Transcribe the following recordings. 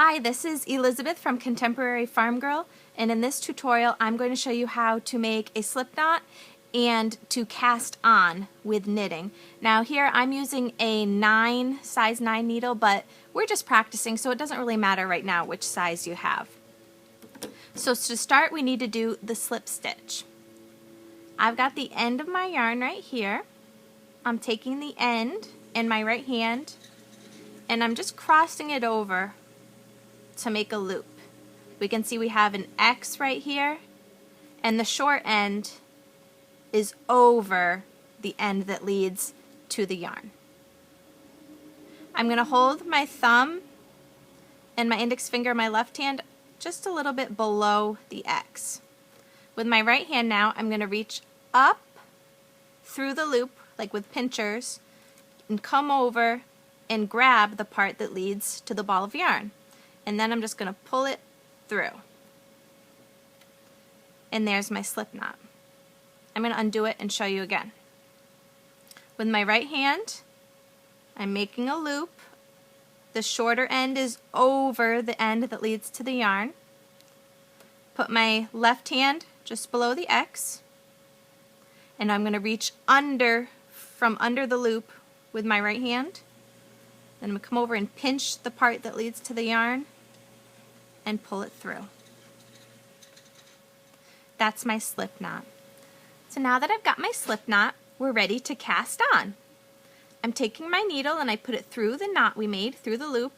Hi, this is Elizabeth from Contemporary Farm Girl, and in this tutorial I'm going to show you how to make a slip knot and to cast on with knitting. Now here I'm using a size 9 needle, but we're just practicing, so it doesn't really matter right now which size you have. So to start, we need to do the slip stitch. I've got the end of my yarn right here. I'm taking the end in my right hand and I'm just crossing it over to make a loop. We can see we have an X right here, and the short end is over the end that leads to the yarn. I'm going to hold my thumb and my index finger in my left hand just a little bit below the X. With my right hand now, I'm going to reach up through the loop, like with pinchers, and come over and grab the part that leads to the ball of yarn. And then I'm just going to pull it through. And there's my slip knot. I'm going to undo it and show you again. With my right hand, I'm making a loop. The shorter end is over the end that leads to the yarn. Put my left hand just below the X. And I'm going to reach from under the loop with my right hand. Then I'm going to come over and pinch the part that leads to the yarn and pull it through. That's my slip knot. So now that I've got my slip knot, we're ready to cast on. I'm taking my needle and I put it through the knot we made, through the loop,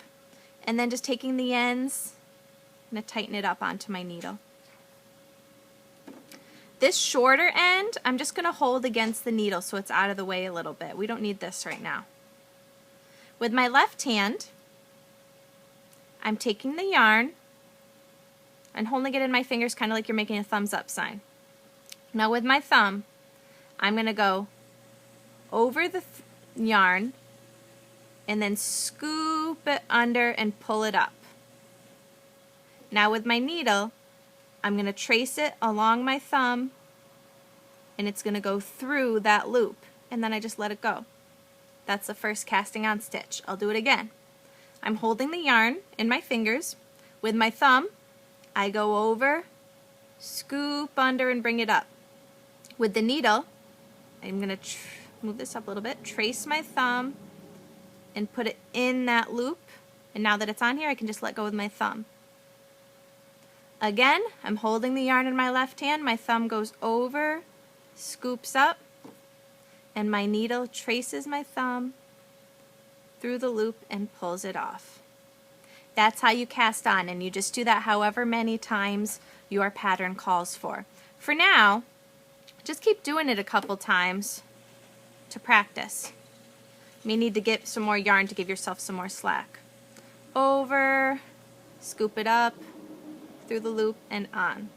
and then just taking the ends, I'm going to tighten it up onto my needle. This shorter end, I'm just going to hold against the needle so it's out of the way a little bit. We don't need this right now. With my left hand, I'm taking the yarn and holding it in my fingers, kind of like you're making a thumbs up sign. Now with my thumb, I'm going to go over the yarn and then scoop it under and pull it up. Now with my needle, I'm going to trace it along my thumb and it's going to go through that loop, and then I just let it go. That's the first casting on stitch. I'll do it again. I'm holding the yarn in my fingers. With my thumb, I go over, scoop under, and bring it up. With the needle, I'm going to move this up a little bit, trace my thumb, and put it in that loop. And now that it's on here, I can just let go with my thumb. Again, I'm holding the yarn in my left hand. My thumb goes over, scoops up, and my needle traces my thumb through the loop and pulls it off. That's how you cast on, and you just do that however many times your pattern calls for. For now, just keep doing it a couple times to practice. You may need to get some more yarn to give yourself some more slack. Over, scoop it up, through the loop and on.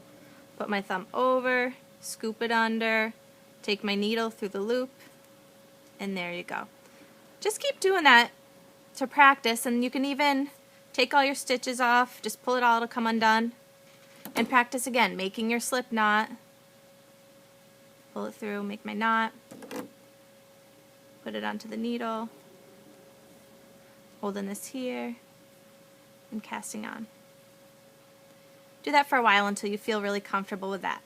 Put my thumb over, scoop it under, take my needle through the loop, and there you go. Just keep doing that to practice, and you can even take all your stitches off, just pull it all to come undone, and practice again, making your slip knot. Pull it through, make my knot, put it onto the needle, holding this here, and casting on. Do that for a while until you feel really comfortable with that.